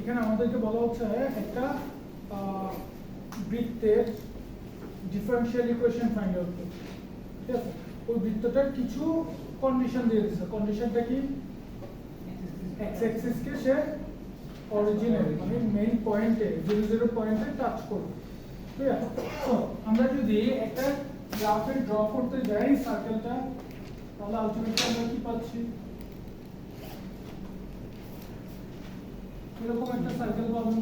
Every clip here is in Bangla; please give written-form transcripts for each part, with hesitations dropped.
এখানে আমাদেরকে বলা হচ্ছে একটা বৃত্তের ডিফারেনশিয়াল ইকুয়েশন ফাইন্ড আউট করতে, ঠিক আছে? ওই বৃত্তটার কিছু কন্ডিশন দিয়ে দিয়েছে। কন্ডিশনটা কি? এক্স অ্যাক্সিস কে সে অরিজিনাল মানে মেইন পয়েন্টে 0 পয়েন্টে টাচ করবে, ঠিক আছে? তো আমরা যদি একটা গ্রাফে ড্র করতে যাই সার্কেলটা, তাহলে আলটিমেটলি আমরা কি পাচ্ছি? এরকম একটা সার্কেল পাবো।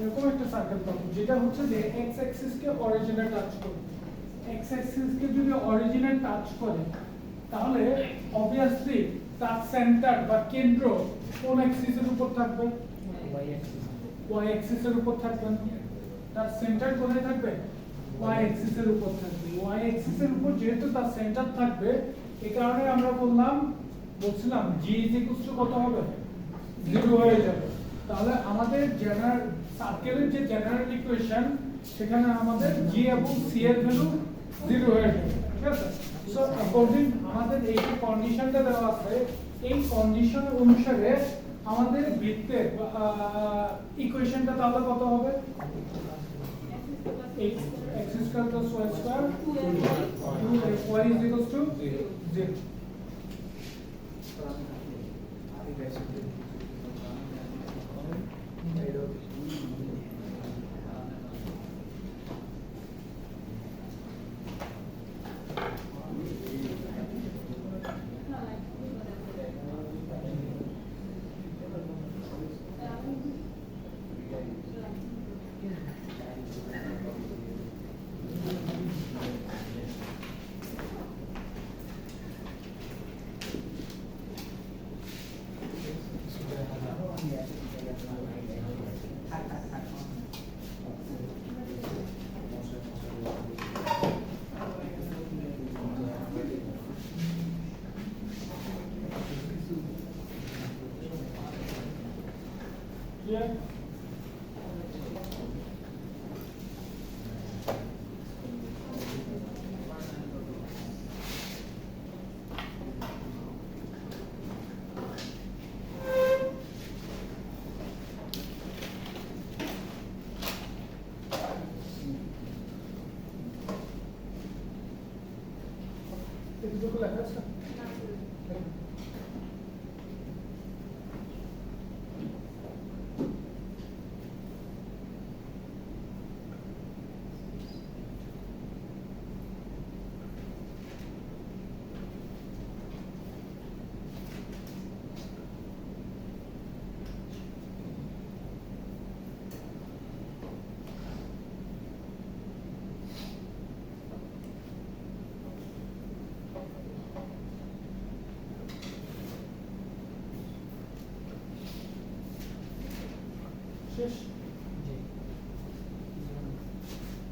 এরকম একটা সার্কেল পাবো যেটা হচ্ছে যে এক্স অ্যাক্সিস কে অরিজিনে টাচ করবে। এক্স অ্যাক্সিস কে যদি অরিজিনে টাচ করে তাহলে অবভিয়াসলি তার সেন্টার বা কেন্দ্র কোন অ্যাক্সিসের উপর থাকবে? ওয়াই অ্যাক্সিসের উপর থাকবে। তার সেন্টার কোথায় থাকবে? ওয়াই অ্যাক্সিসের উপর থাকবে। ওয়াই অ্যাক্সিসের উপর যেহেতু তার সেন্টার থাকবে, এই কারণে আমরা বলছিলাম জি ইজ ইকুয়াল টু কত হবে? 0 হয়ে যাবে। তাহলে আমাদের জেনারেল সার্কেলের যে জেনারেল ইকুয়েশন, সেখানে আমাদের জি এবং সি এর ভ্যালু 0 হয়ে যাবে, ঠিক আছে? সো অ্যাকর্ডিং আমাদের এই যে কন্ডিশনটা দেওয়া আছে, এই কন্ডিশন অনুসারে আমাদের বৃত্তের ইকুয়েশনটা তাহলে কত হবে? x square plus y square 2y is equals to 0. Yeah. এটুকু লেখা আছে?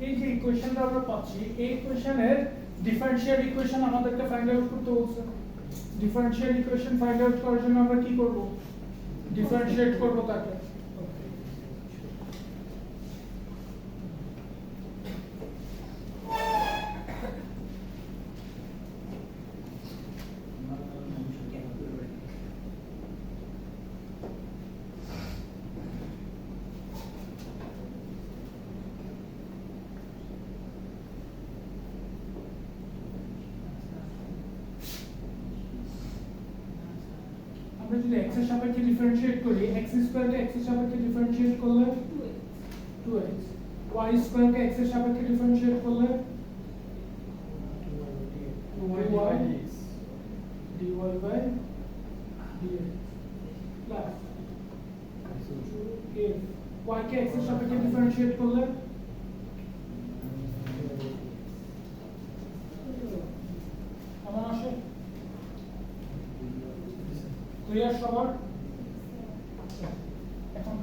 এই যে ইকুয়েশনটা আমরা পাচ্ছি, এই ইকুয়েশনের ডিফারেনশিয়াল ইকুয়েশন আমাদেরকে ফাইন্ড আউট করতে বলছে। ডিফারেনশিয়াল ইকুয়েশন ফাইন্ড আউট করার জন্য আমরা কি করব? ডিফারেনশিয়েট করব তাকে। আমরা যদি x এর সাপেক্ষে ডিফারেনশিয়েট করি, x স্কয়ার কে x এর সাপেক্ষে ডিফারেনশিয়েট করলে 2x, y স্কয়ার কে x এর সাপেক্ষে ডিফারেনশিয়েট করলে 2y dy by dx plus y K x এর সাপেক্ষে ডিফারেনশিয়েট করলে কেমন আসে? ক্লিয়ার সবার? এখন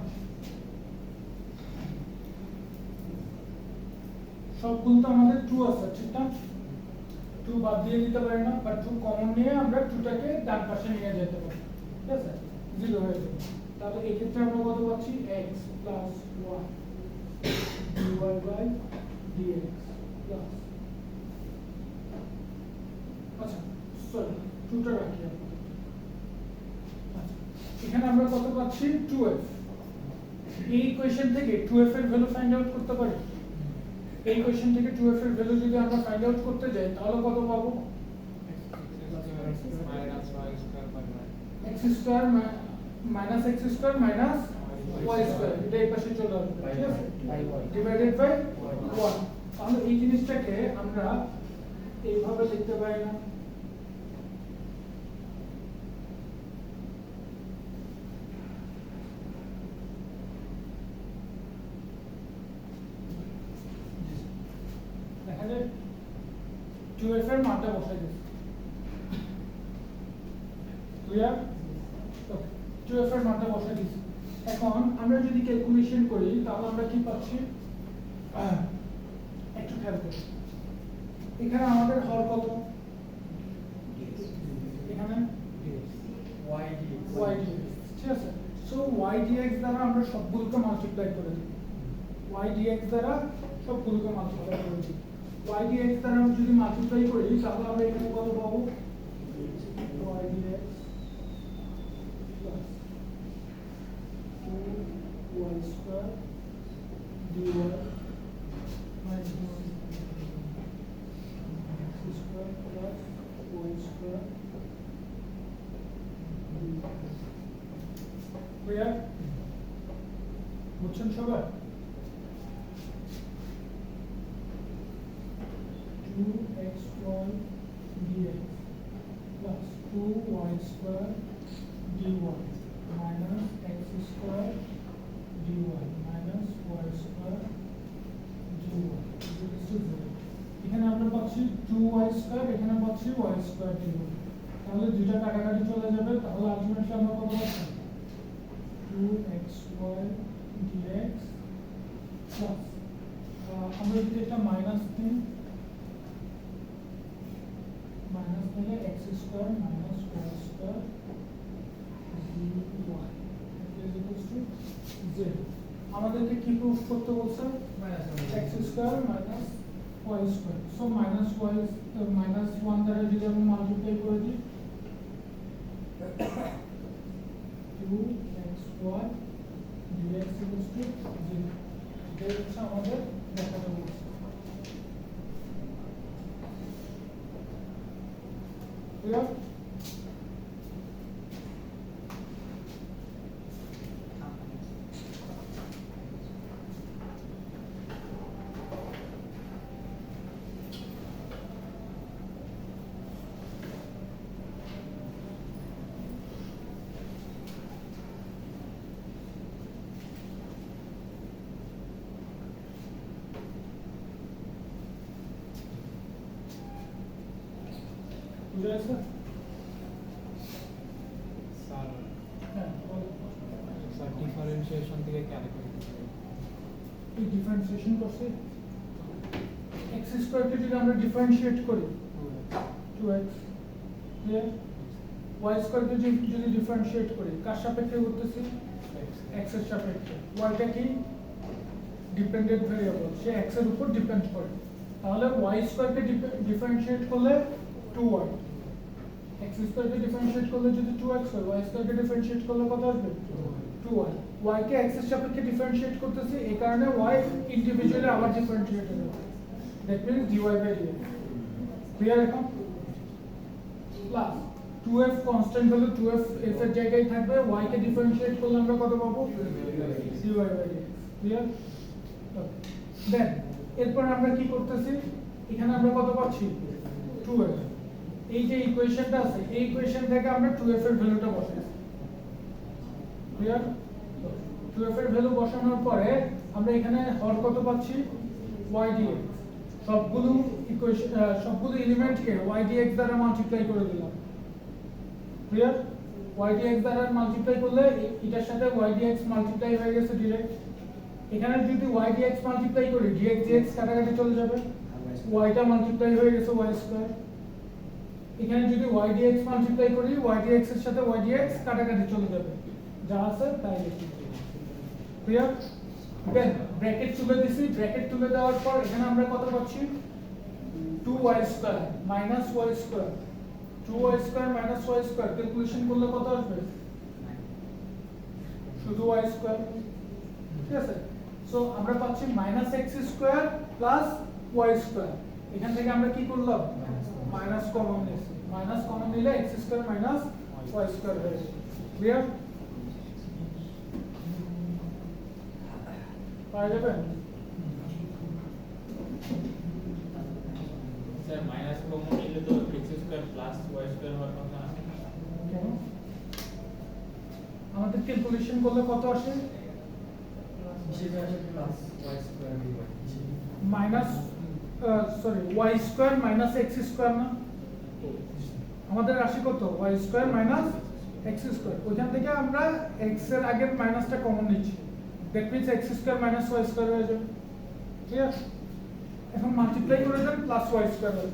সবগুলো তো আমাদের 2 আছে ঠিক না? 2 বাদ দিয়ে দিতে পারি না, বাট 2 কমন নিয়ে আমরা 2টাকে ডান পাশে নিয়ে যেতে পারি, ঠিক আছে? 0 হয়ে যাবে। তাহলে এই ক্ষেত্রে আমরা কত পাচ্ছি? x plus y dy by dx plus, আচ্ছা সরি 2টা রাখি আমরা। আচ্ছা এখানে আমরা কত পাচ্ছি? 2f। এই ইকুয়েশন থেকে 2f এর ভ্যালু ফাইন্ড আউট করতে পারি। এই ইকুয়েশন থেকে 2f এর ভ্যালু যদি আমরা ফাইন্ড আউট করতে যাই তাহলে কত পাবো? x square minus x square minus y square, এটা এই পাশে চলে আসবে, ঠিক আছে? Divided by 1। তাহলে এই জিনিসটাকে আমরা এইভাবে লিখতে পারি না? দেখা যায় 2f এর মানটা বসাই দিচ্ছি, ক্লিয়ার? ওকে 2f এর মানটা বসাই দিচ্ছি। এখন আমরা যদি ক্যালকুলেশন করি তাহলে আমরা কি পাচ্ছি? একটু খেয়াল করি, এখানে আমাদের হর কত? এখানে y dx, ঠিক আছে? সো y dx দ্বারা আমরা সবগুলোকে মাল্টিপ্লাই করে দিই, y dx দ্বারা সবগুলোকে মাল্টিপ্লাই করে দিই। y dx দ্বারা আমরা যদি মাল্টিপ্লাই করি তাহলে আমরা এখানে কত পাবো? y dx plus 2y square dy minus x square plus y square clear? বুঝছেন সবাই? 2xy dx plus 2y square dy minus x square dy minus y square dy is equal to 0। এখানে আমরা পাচ্ছি 2y square, এখানে পাচ্ছি y square dy। তাহলে দুইটা কাটাকাটি চলে যাবে, তাহলে আলটিমেটলি আমরা কত পাচ্ছি? 2xy dx plus আমরা যদি একটা মাইনাস দিই, মাইনাস দিলে x square minus y square dy is equal to 0। আমাদেরকে কি প্রুফ করতে বলছে? x square minus y square. So minus y minus 1 দ্বারা যদি আমরা মাল্টিপ্লাই করে দিই 2xy dx equals to 0। এটা হচ্ছে আমাদের দেখাতে বলছে। ক্লিয়ার? বুঝা গেছে? স্যার হ্যাঁ বলো। স্যার ডিফারেন্সিয়েশন থেকে ক্যালকুলেট এই ডিফারেন্সিয়েশন করছি x স্কয়ার কে যদি আমরা ডিফারেন্সিয়েট করি 2x, ক্লিয়ার? y স্কয়ার কে যদি ডিফারেন্সিয়েট করি কার সাপেক্ষে করতেছি? x এর সাপেক্ষে। y টা কি ডিপেন্ডেন্ট ভেরিয়েবল, সে x এর উপর ডিপেন্ড করে। তাহলে y স্কয়ার কে ডিফারেন্সিয়েট করলে 2y, x স্কয়ার কে ডিফারেন্সিয়েট করলে যদি 2x হয়, y স্কয়ার কে ডিফারেন্সিয়েট করলে কত আসবে? 2y। y কে x এর সাপেক্ষে ডিফারেন্সিয়েট করতেছি, এই কারণে y ইন্ডিভিজুয়ালি আবার ডিফারেন্সিয়েট হবে। That means dy by dx। Clear এখন? প্লাস 2f কনস্ট্যান্ট হলে 2f f এর জায়গায় থাকবে, y কে ডিফারেন্সিয়েট করলে আমরা কত পাবো? dy by dx। Clear? Then এরপর আমরা কি করতেছি? এখানে আমরা কত পাচ্ছি? 2f। এই যে ইকুয়েশনটা আছে এই ইকুয়েশন থেকে আমরা 2f এর ভ্যালুটা বসাইছি, ক্লিয়ার? 2f এর ভ্যালু বসানোর পরে আমরা এখানে হর কত পাচ্ছি? y dx। সবগুলো ইকুয়েশন সবগুলো এলিমেন্টকে y dx দ্বারা মাল্টিপ্লাই করে দিলাম, ক্লিয়ার? y dx দ্বারা মাল্টিপ্লাই করলে এটার সাথে y dx মাল্টিপ্লাই হয়ে গেছে ডাইরেক্ট। এখানে যদি y dx মাল্টিপ্লাই করি dx dx কাটাকাটি চলে যাবে, y টা মাল্টিপ্লাই হয়ে গেছে y স্কয়ার। এখানে যদি y dx মাল্টিপ্লাই করি y dx এর সাথে y dx কাটাকাটি চলে যাবে, যা আছে তাই লিখি। ক্লিয়ার? দেন ব্র্যাকেট তুলে দিছি, ব্র্যাকেট তুলে দেওয়ার পর এখানে আমরা কত পাচ্ছি 2y square minus y square, 2y square minus y square calculation করলে কত আসবে? শুধু y স্কয়ার। ঠিক আছে, সো আমরা পাচ্ছি minus x square plus y square. এখান থেকে আমরা কি করলাম? মাইনাস কমন নিয়েছি, মাইনাস কমন নিলে x square minus y square হয়ে যাবে। ক্লিয়ার? পাওয়া যাবে? স্যার মাইনাস কমন নিলে তো x square plus y square হওয়ার কথা না? কেন? আমাদের ক্যালকুলেশন করলে কত আসে? Minus y square minus x square না? আমাদের রাশি কত? y square minus x square. ওইখান থেকে আমরা x এর আগের মাইনাসটা কমন নিচ্ছি, that means x square minus y square হয়ে যাবে। ঠিক আছে, এখন মাল্টিপ্লাই করে দেন প্লাস y স্কয়ার হবে।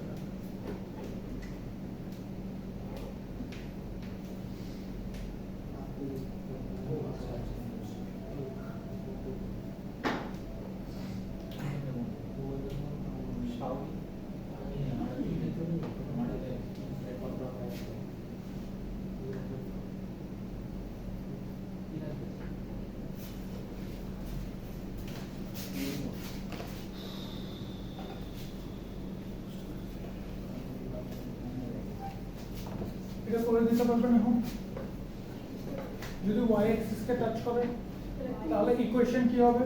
এটা করে দিতে পারবেন এখন? যদি y অ্যাক্সিস কে টাচ করে তাহলে ইকুয়েশন কি হবে?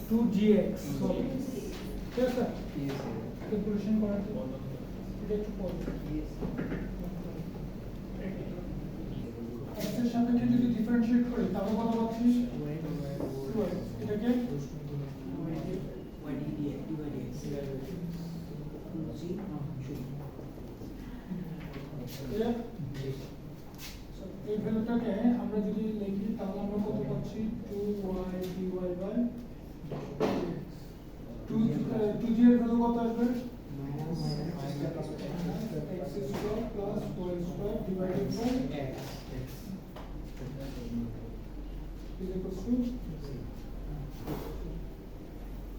2gx হবে। ঠিক আছে, ক্যালকুলেশন করার জন্য এটা একটু পরে x এর সাপেক্ষে যদি ডিফারেন্সিয়েট করি তাহলে কত পাচ্ছি? 2x। এটাকে ক্লিয়ার? এই ভ্যালুটাকে আমরা যদি লিখি তাহলে আমরা কত পাচ্ছি? 2y dy বাই 2g এর ভ্যালু কত আসবে? x square plus y square divided by x equals to.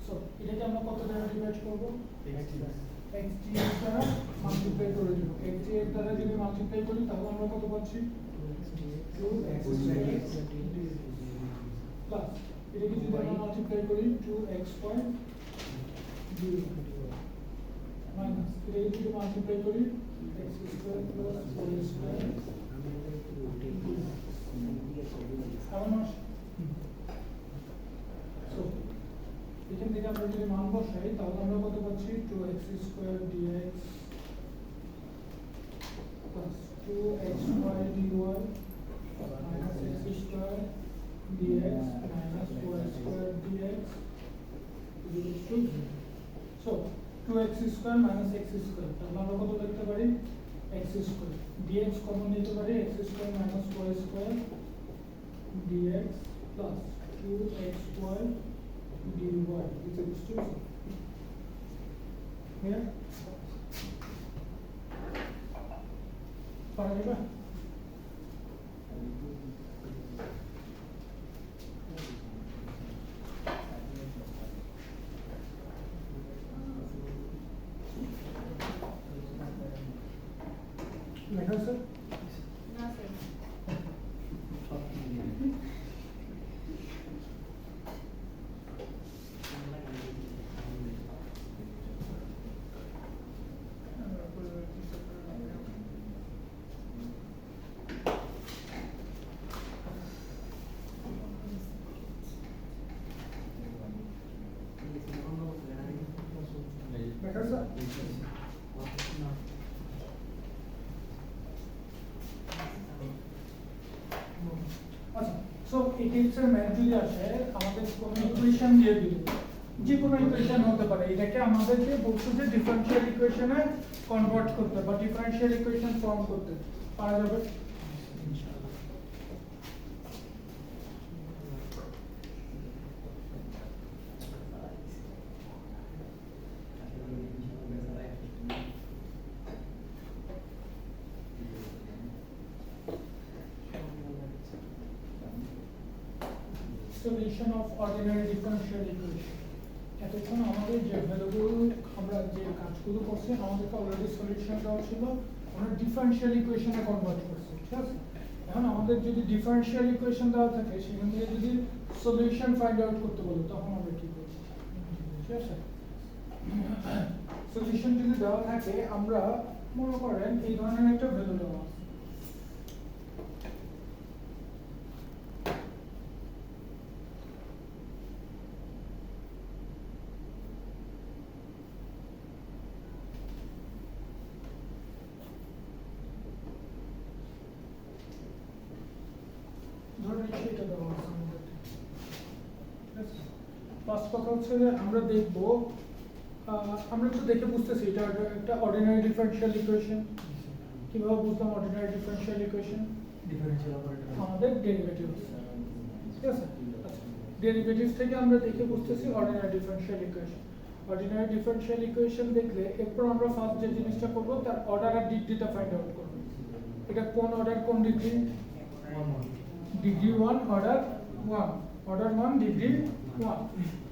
So এটাকে আমরা কত দ্বারা ডিভাইড করব? x এর দ্বারা মাল্টিপ্লাই করে দেব। x এর দ্বারা যদি মাল্টিপ্লাই করি তাহলে আমরা কত পাচ্ছি? 2x প্লাস এটাকে যদি আমরা মাল্টিপ্লাই করি 2x স্কয়ার dy মাইনাস এটাকে যদি মাল্টিপ্লাই করি x square plus y square কেমন আসে? সো এখান থেকে আমরা যদি মান বসাই তাহলে আমরা কত পাচ্ছি? 2x square dx plus 2xy dy minus x square dx minus y square dx equals to, so 2x square minus x square তাহলে আমরা কত লিখতে পারি? x square dx কমন নিতে পারি, x square minus y square dx plus 2xy dy equals to, here পারা যাবে? লেখা আছে? না স্যার। লেখা আছে? আচ্ছা, সো এই টিপসের ম্যাথ যদি আসে আমাদের কোনো ইকুয়েশন দিয়ে দিল, যে কোনো ইকুয়েশন হতে পারে, এটাকে আমাদেরকে বলছে যে ডিফারেনশিয়াল ইকুয়েশনে কনভার্ট করতে বা ডিফারেনশিয়াল ইকুয়েশন ফর্ম করতে পারা যাবে। Solution of ordinary differential equation. এতক্ষণ আমাদের যে ভ্যালুগুলো আমরা যে কাজগুলো করছি আমাদেরকে অলরেডি সলিউশন দেওয়া ছিল, আমরা ডিফারেনশিয়াল ইকুয়েশনে কনভার্ট করছি, ঠিক আছে? এখন আমাদের যদি ডিফারেনশিয়াল ইকুয়েশন দেওয়া থাকে সেখান থেকে যদি সলিউশন ফাইন্ড আউট করতে বলো তখন আমরা কি করব, ঠিক আছে? সলিউশন যদি দেওয়া থাকে আমরা মনে করেন এই ধরনের একটা ভ্যালু দেওয়া আছে, ফার্স্ট কথা হচ্ছে যে আমরা দেখব, আমরা তো দেখে বুঝতেছি এটা একটা অর্ডিনারি ডিফারেনশিয়াল ইকুয়েশন। কিভাবে বুঝলাম ordinary differential equation? Differential operator আমাদের ডেরিভেটিভস, ঠিক আছে? ডেরিভেটিভস থেকে আমরা দেখে বুঝতেছি ordinary differential equation. Ordinary differential equation দেখলে এরপর আমরা ফার্স্ট যে জিনিসটা করব তার অর্ডার আর ডিগ্রিটা ফাইন্ড আউট করব। এটা কোন অর্ডার কোন degree? Degree 1 order 1, order 1 degree 1।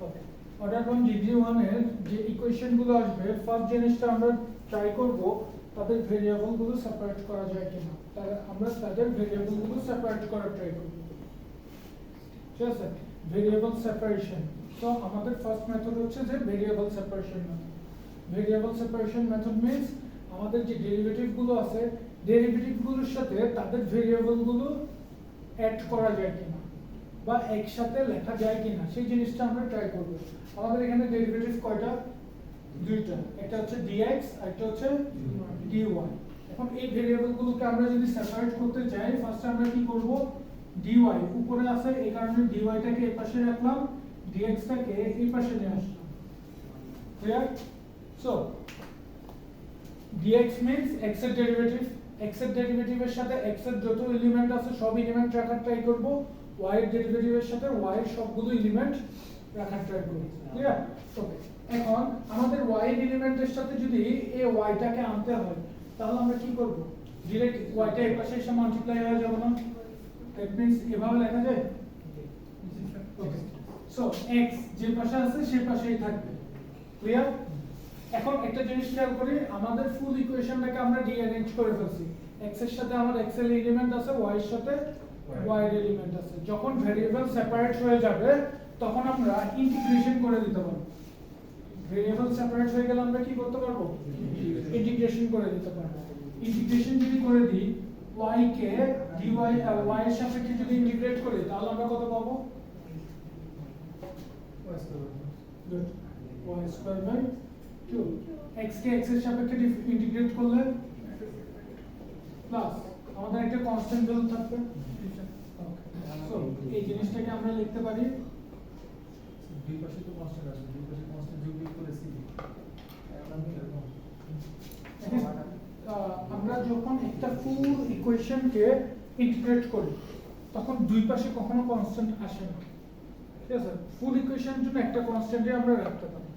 ওকে, অর্ডার 1 ডিগ্রি 1 এর যে ইকুয়েশনগুলো আসবে ফার্স্ট জিনিসটা আমরা ট্রাই করব তাদের ভেরিয়েবলগুলো সেপারেট করা যায় কিনা। তাহলে আমরা তাদের ভেরিয়েবলগুলো সেপারেট করার ট্রাই করব, ঠিক আছে? Variable separation. তো আমাদের ফার্স্ট মেথড হচ্ছে যে variable separation method. Variable separation method means আমাদের যে ডেরিভেটিভ গুলো আছে ডেরিভেটিভ গুলোর সাথে তাদের ভেরিয়েবল গুলো অ্যাড করা যায় কিনা বা একসাথে লেখা যায় কিনা সেই জিনিসটা আমরা ট্রাই করব। আমাদের এখানে ডেরিভেটিভ কয়টা? দুইটা, একটা হচ্ছে dx আর একটা হচ্ছে dy। এখন এই ভেরিয়েবল গুলোকে আমরা যদি সেপারেট করতে চাই ফার্স্ট আমরা কি করব? dy উপরে আছে এই কারণে dy টাকে এই পাশে রাখলাম, dx টাকে এই পাশে নিয়ে আসলাম। Clear? So dx means x এর ডেরিভেটিভ। x এর ডেরিভেটিভের সাথে x এর যত এলিমেন্ট আছে সব এলিমেন্ট রাখার ট্রাই করব, y এর ডেরিভেটিভের সাথে y এর সবগুলো এলিমেন্ট রাখার ট্রাই করব। ক্লিয়ার? ওকে, এখন আমাদের y এর এলিমেন্টের সাথে যদি এই y টাকে আনতে হয় তাহলে আমরা কি করব? ডাইরেক্ট y টা এর পাশে এসে মাল্টিপ্লাই হয়ে যাবে না? দ্যাট মিন্স এভাবে লেখা যায়। ওকে, সো x যে পাশে আছে সেই পাশেই থাকবে। ক্লিয়ার? এখন একটা জিনিস খেয়াল করি, আমাদের ফুল ইকুয়েশনটাকে আমরা রিঅ্যারেঞ্জ করে ফেলছি। x এর সাথে আমার x এর এলিমেন্ট আছে, y এর সাথে y এর এলিমেন্ট আছে। যখন ভেরিয়েবল সেপারেট হয়ে যাবে তখন আমরা ইন্টিগ্রেশন করে দিতে পারবো। ভেরিয়েবল সেপারেট হয়ে গেলে আমরা কি করতে পারবো? ইন্টিগ্রেশন করে দিতে পারবো। ইন্টিগ্রেশন যদি করে দিই y কে dy y এর সাপেক্ষে যদি ইন্টিগ্রেট করি তাহলে আমরা কত পাবো? Good, y square by 2। x কে x এর সাপেক্ষে ইন্টিগ্রেট করলে প্লাস আমাদের একটা কনস্ট্যান্ট ভ্যালু থাকবে। সো এই জিনিসটাকে আমরা লিখতে পারি দুই পাশে তো কনস্ট্যান্ট আছে, দুই পাশে কনস্ট্যান্ট যোগ বিয়োগ করেছি। আমরা যখন একটা ফুল ইকুয়েশনকে ইন্টিগ্রেট করি তখন দুই পাশে কখনো কনস্ট্যান্ট আসে না, ঠিক আছে? ফুল ইকুয়েশনের জন্য একটা কনস্ট্যান্টই আমরা রাখতে পারি।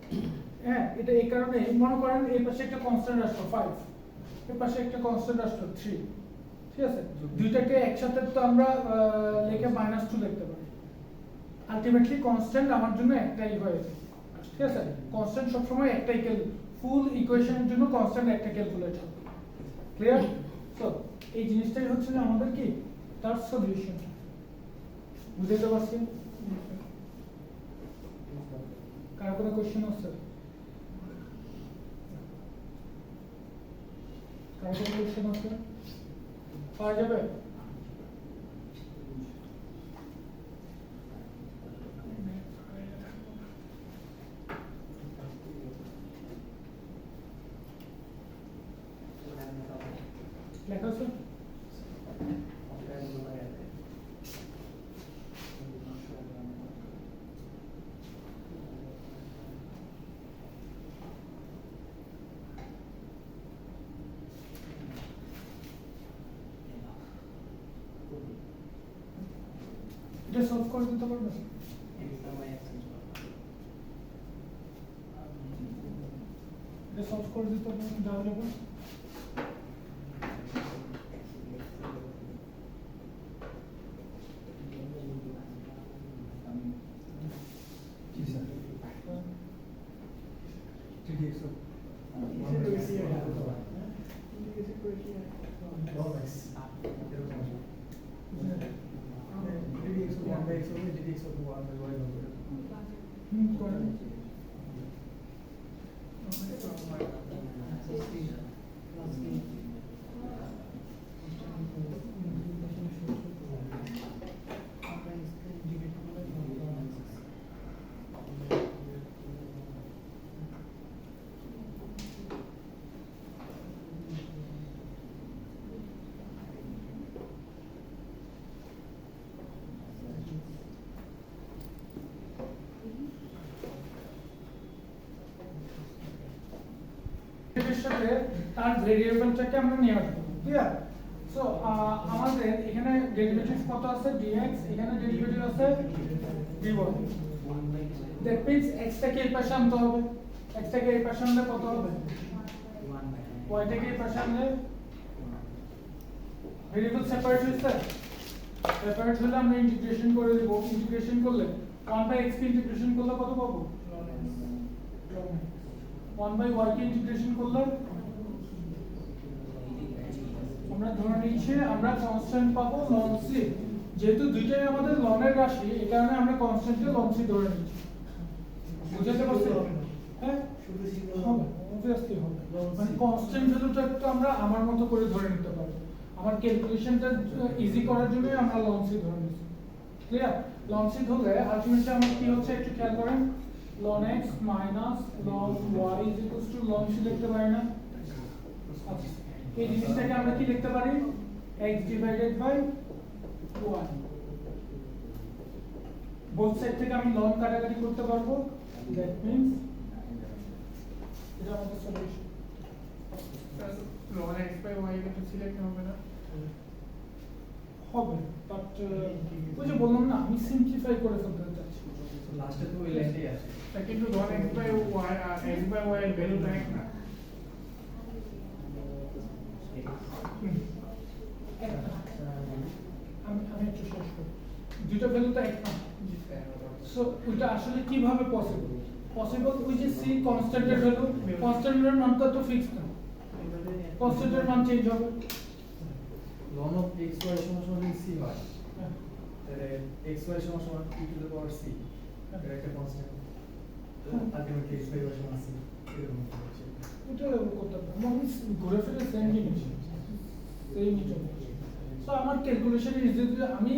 হ্যাঁ, এটা এই কারণে মনে করেন এই পাশে একটা কনস্ট্যান্ট আসলো 5, এই পাশে একটা কনস্ট্যান্ট আসলো 3, ঠিক আছে? দুইটাকে একসাথে তো আমরা লিখে -2 লিখতে পারি। আলটিমেটলি কনস্ট্যান্ট আমার জন্য একটাই হয়ে যায়, ঠিক আছে? কনস্ট্যান্ট সবসময় একটাই ফুল ইকুয়েশনের জন্য কনস্ট্যান্ট একটা ক্যালকুলেট হবে। ক্লিয়ার? সো এই জিনিসটাই হচ্ছে যে আমাদের কি তার সলিউশন। বুঝতে পারছেন? কার কোনো কোশ্চেন আছে? কার কোনো কোশ্চেন আছে? পাওয়া যাবে? লেখা আছে? এটা সলভ করে দিতে পারবে? এটা সলভ করে দিতে পারবে দেওয়া যাবে? জি স্যার ঠিক আছে করে এর সাথে তার ভেরিয়েবলটাকে আমরা নিয়ে আসবো, ক্লিয়ার? সো আমাদের এখানে ডেরিভেটিভ কত আছে dx, এখানে ডেরিভেটিভ আছে dy। দ্যাট মিন্স x টাকে এই পাশে আনতে হবে, x টাকে এই পাশে আনলে কত হবে? y টাকে এই পাশে আনলে ভেরিয়েবল সেপারেট হইছে, সেপারেট হলে আমরা ইন্টিগ্রেশন করে দেব। ইন্টিগ্রেশন করলে 1/x কে ইন্টিগ্রেশন করলে কত পাবো? 1/y কে ইন্টিগ্রেশন করলে আমরা ধরে নিচ্ছি আমরা কনস্ট্যান্ট পাবো ln c। যেহেতু দুইটাই আমাদের ln এর রাশি, এই কারণে আমরা কনস্ট্যান্টকে ln c ধরে নিচ্ছি। বুঝতে পারছো? হ্যাঁ শুধু ছিল হবে, obviously হবে। মানে কনস্ট্যান্ট ভ্যালুটা একটু আমরা আমার মতো করে ধরে নিতে পারবো। আমার ক্যালকুলেশনটা ইজি করার জন্য আমরা ln c ধরে নিচ্ছি, ক্লিয়ার? ln c ধরলে আলটিমেটলি আমার কি হচ্ছে একটু খেয়াল করেন, ln x minus ln y is equals to ln c লিখতে পারি না? আচ্ছা, এই জিনিসটাকে আমরা কি লিখতে পারি? x divided by y। Both side থেকে আমি ln কাটাকাটি করতে পারবো, দ্যাট মিন্স এটা আমাদের solution. ln x by y কিন্তু সিলেক্ট হবে না। হবে, বাট ওই যে বললাম না আমি সিম্পলিফাই করে ফেলতে চাচ্ছি। লাস্টে তো ওই লাইনটাই আছে তা কিন্তু ln x by y আর x by y এর ভ্যালু তো এক না। আমি একটু শেষ করি, দুটো ভ্যালু তো এক না। সো ওইটা আসলে কিভাবে পসিবল? পসিবল ওই যে সি কনস্ট্যান্টের ভ্যালু, কনস্ট্যান্টের মানটা তো ফিক্স না, কনস্ট্যান্টের মান চেঞ্জ হবে। ln of xy সমান যদি c হয় তাহলে xy সমান e to the power c, এটা একটা কনস্ট্যান্ট। আলটিমেটলি xy সমান c এরকম হচ্ছে। এটা করতে পারবো, আমি ঘুরে ফিরে সেম জিনিস, সেম জিনিস। সো আমার ক্যালকুলেশন ইজিলি আমি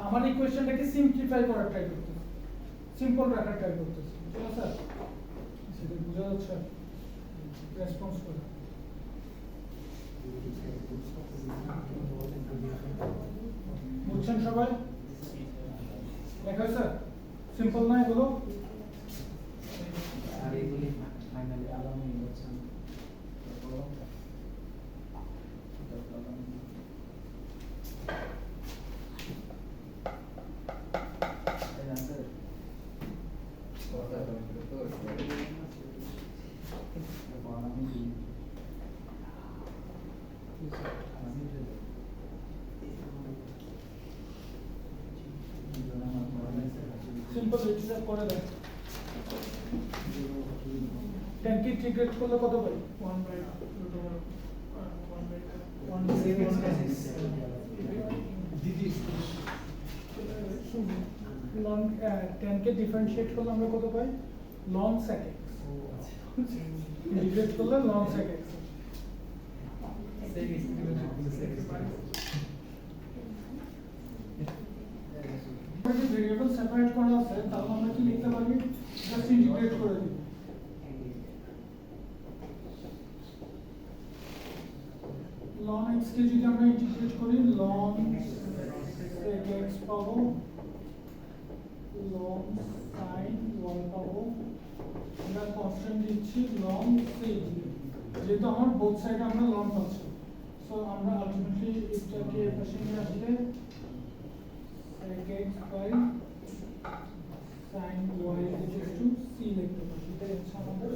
আমার ইকুয়েশনটাকে সিম্পলিফাই করার ট্রাই করতেছি, সিম্পল রাখার ট্রাই করতেছি, ঠিক আছে? সেটা বোঝা যাচ্ছে রেসপন্স করে। বুঝছেন সবাই? দেখা হয়েছে? সিম্পল না এগুলো? আর এগুলি ফাইনালি আলাদা নির্বাচন সিম্পল এটা করে দেন। 10 কে ইন্টিগ্রেট করলে কত পাই? 1 by root over 1 by 1 ln 10 K differentiate করলে আমরা কত পাই? ln sec x। ইন্টিগ্রেট করলে ln sec x। যদি ভেরিয়েবল সেপারেট করা আছে তাহলে আমরা কি লিখতে পারি? জাস্ট ইন্টিগ্রেট করে দিই। ln x কে যদি আমরা ইন্টিগ্রেট করি ln sec x পাবো, ln sin y পাবো, আমরা কনস্ট্যান্ট দিচ্ছি ln c, যেহেতু আমার বোথ সাইডে আমরা ln পাচ্ছি। সো আমরা আলটিমেটলি এটাকে পাশে নিয়ে আসলে sec x by sin y is equal to c লিখতে পারি এটা হচ্ছে আমাদের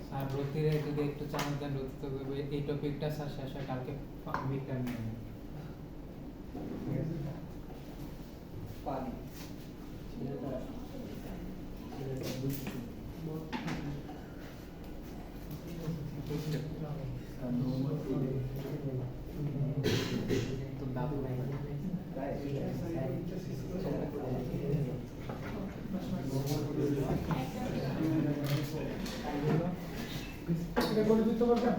স্যার রতিরে যদি একটু চান্স দেন রতি তো এই টপিকটা স্যার শেষ হয় কালকে মিডটার্ম নিয়ে নেব। পানি তো দাম নাই এটা করে দিতে পারবেন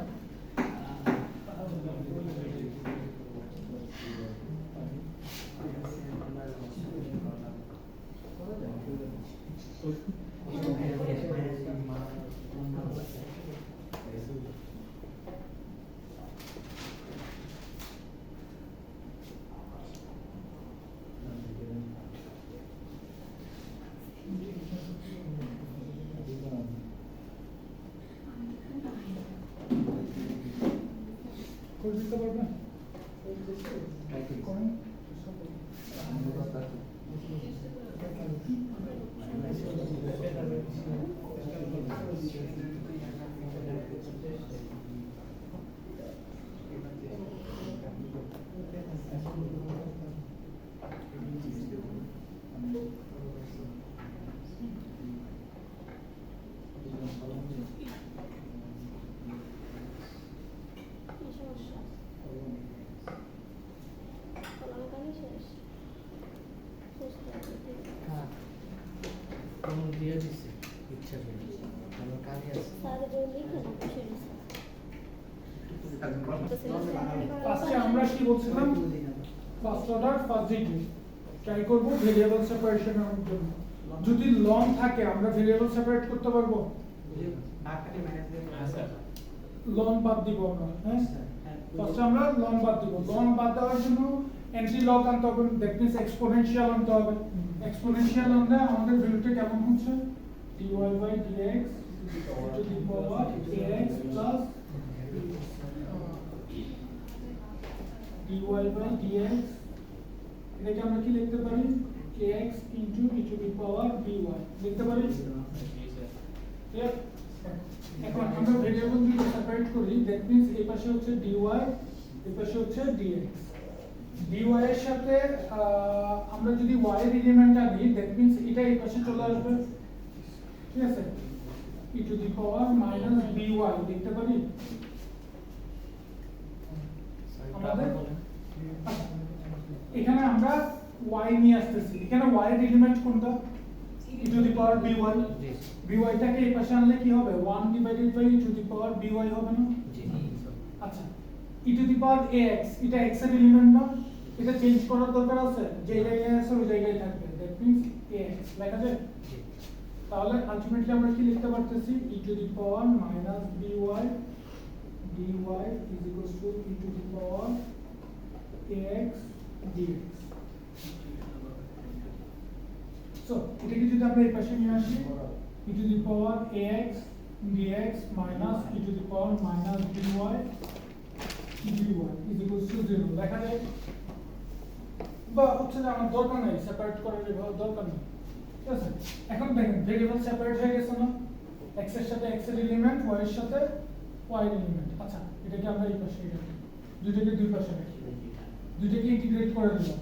করে দিতে পারবেন করেন দিয়ে দিচ্ছে ইচ্ছা করে আমার কাজে আছে ফার্স্টে আমরা কি বলছিলাম first order first degree try করব ভেরিয়েবল সেপারেশনের জন্য যদি লং থাকে আমরা ভেরিয়েবল সেপারেট করতে পারবো হ্যাঁ স্যার লং বাদ দিব আমরা হ্যাঁ ফার্স্টে আমরা লং বাদ দিব লং বাদ দেওয়ার জন্য এন্ট্রি লগ আনতে হবে দ্যাট মিন্স এক্সপোনেনশিয়াল আনতে হবে এক্সপোনেনশিয়াল আনলে আমাদের ভ্যালুটা কেমন হচ্ছে dy by dx to the power ax plus dy by dx এটাকে আমরা কি লিখতে পারি kx into e to the power by লিখতে পারি জি স্যার ক্লিয়ার এখন আমরা ভেরিয়েবল যদি সেপারেট করি দ্যাট মিন্স এই পাশে হচ্ছে dy এই পাশে হচ্ছে dx dy এর সাথে আমরা যদি y এর এলিমেন্ট আনি দ্যাট মিন্স এটা এই পাশে চলে আসবে ঠিক আছে e to the power minus by লিখতে পারি আমাদের এখানে আমরা y নিয়ে আসতেছি এখানে y এর এলিমেন্ট কোনটা e to the power by by টাকে এই পাশে আনলে কি হবে 1 divided by e to the power by হবে না আচ্ছা e to the power ax এটা x এর এলিমেন্ট না এটা চেঞ্জ করার দরকার আছে যে জায়গায় আছে ওই জায়গায় থাকবে দ্যাট মিন্স ax লেখা যায় তাহলে আলটিমেটলি আমরা কি লিখতে পারতেছি e to the power minus by dy is equal to e to the power ax dx so এটাকে যদি আমরা এই পাশে নিয়ে আসি e to the power ax dx minus e to the power minus dy is equal to 0 লেখা যায় বা হচ্ছে যে আমার দরকার নেই সেপারেট করার দরকার নেই ঠিক আছে এখন দেখেন ভেরিয়েবল সেপারেট হয়ে গেছে না x এর সাথে x এর এলিমেন্ট y এর সাথে y এর এলিমেন্ট আচ্ছা এটাকে আমরা এই পাশে রাখি দুইটাকে দুই পাশে রাখি দুইটাকে ইন্টিগ্রেট করে দিলাম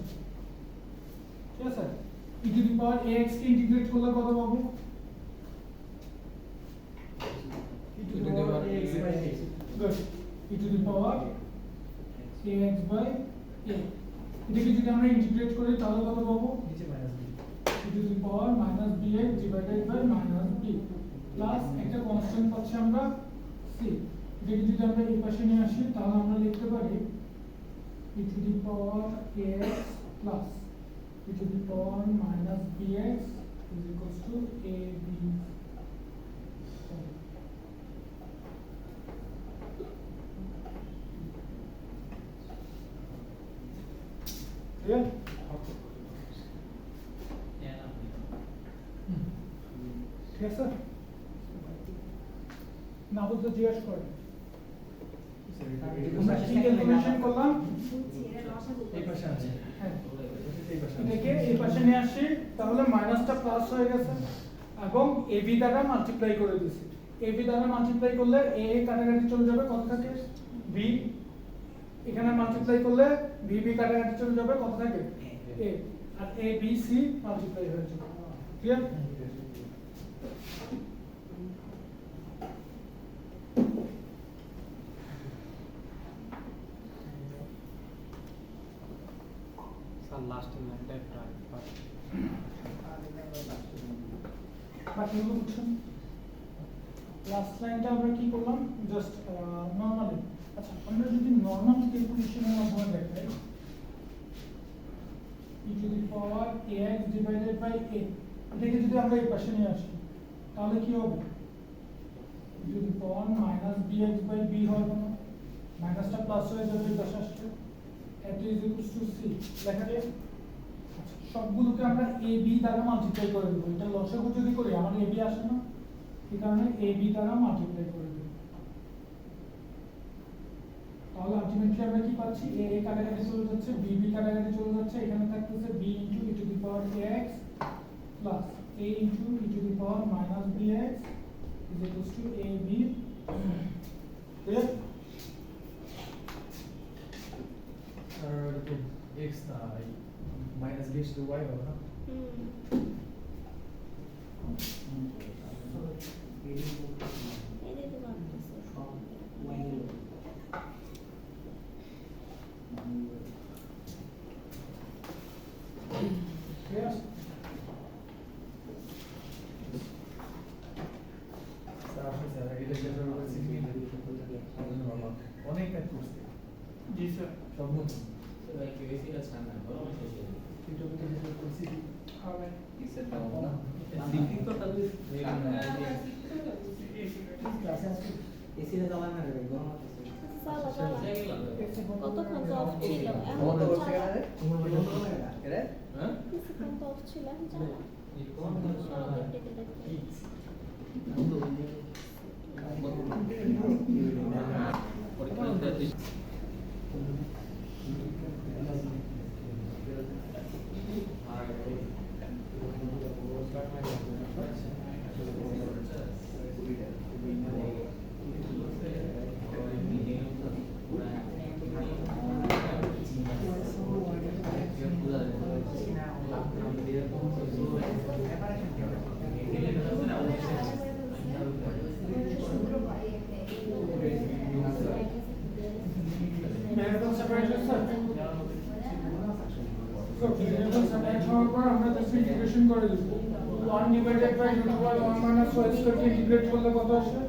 ঠিক আছে e to the power ax K integrate করলে কত পাবো e to the power ax by x good e to the power ax by a এটাকে যদি আমরা ইন্টিগ্রেট করি তাহলে কত পাবো? নিচে minus B e to the power minus bx divided by minus b plus একটা কনস্ট্যান্ট পাচ্ছি আমরা c। এটাকে যদি আমরা এই পাশে নিয়ে আসি তাহলে আমরা লিখতে পারি e to the power ax plus e to the power minus bx is equals to ab। Clear? ঠিক আছে না বুঝতে জিজ্ঞেস করেন আমরা কি ক্যালকুলেশন করলাম এই পাশে আছে হ্যাঁ এই পাশে এটাকে এই পাশে নিয়ে আসি তাহলে মাইনাসটা প্লাস হয়ে গেছে এবং ab দ্বারা মাল্টিপ্লাই করে দিয়েছি। ab দ্বারা মাল্টিপ্লাই করলে a কাটাকাটি চলে যাবে কত থাকে b, এখানে মাল্টিপ্লাই করলে b কাটাকাটি চলে যাবে কত থাকে a, আর a b c মাল্টিপ্লাই হয়ে যাবে। ক্লিয়ার? স্যার লাস্টের লাইনটা একটু বাকিগুলো বুঝছেন? লাস্ট লাইনটা আমরা কি করলাম জাস্ট নরমালি। আচ্ছা আমরা যদি নরমাল ক্যালকুলেশনের মাধ্যমে দেখাই e to the power ax divided by a এটাকে যদি আমরা এই পাশে নিয়ে আসি তাহলে কি হবে? e to the power minus bx by b হবে না, মাইনাসটা প্লাস হয়ে যাবে এই পাশে আসলে at is equals to c লেখা যায়। আচ্ছা সবগুলোকে আমরা ab দ্বারা মাল্টিপ্লাই করে দেব। এটা লসাগু যদি করি আমার ab আসে না, এই কারণে ab দ্বারা মাল্টিপ্লাই করে দেব। তাহলে আলটিমেটলি আমরা কি পাচ্ছি a কাটাকাটি চলে যাচ্ছে b কাটাকাটি চলে যাচ্ছে, এখানে থাকতেছে b into e to the power ax plus a into e to the power minus bx is equals to ab। clear? আর তো x না মাইনাস বি শুধু y হবে না Clear? স্যার আসলে স্যার এটা যেটা বলছি অনেক কাজ করছে জি স্যার সব নতুন হবে কতক্ষণ তো অফ ছিল এখন তো চালা কিছুক্ষণ তো অফ ছিল এখন চালা সব দেখতে দেখতে variable separation sir so variable separate হওয়ার পর আমরা জাস্ট ইন্টিগ্রেশন করে দেব 1 divided by root over 1 minus y square K integrate করলে কত আসে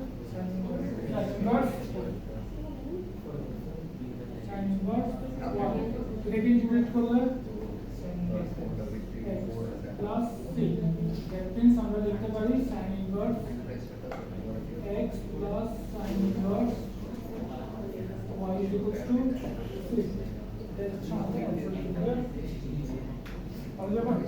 sin inverse এটাকে ইন্টিগ্রেট করলে প্লাস c that means আমরা লিখতে পারি sin inverse x plus sin inverse y is equals to 6. That's something clear? All the way.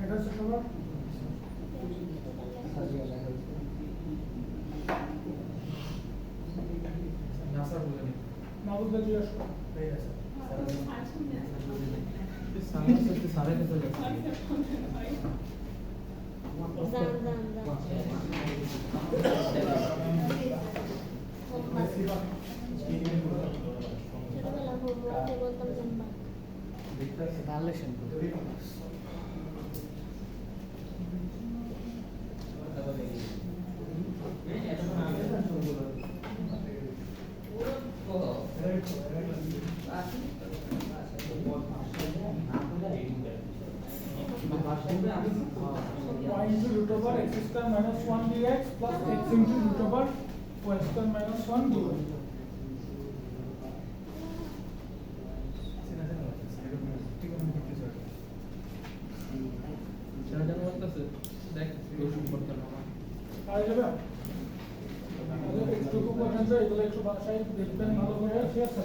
এটা হচ্ছে সবার বুঝলে জিজ্ঞাসা করো। এই আছে সামনে সাথে সাড়ে কত যাচ্ছে জান জান জান ছোটবেলা হোমওয়ার্কে বলতাম জানবা দেখতে আছে কালেকশন করতে y into root over x square minus 1 dx plus x into root over y square minus 1 dy. সেটা জানা বলতেছে দেখ রোশন করতে না আর যাবে একটু পর্যন্ত এগুলো একটু বাসায় দেখবেন ভালো করে, ঠিক আছে?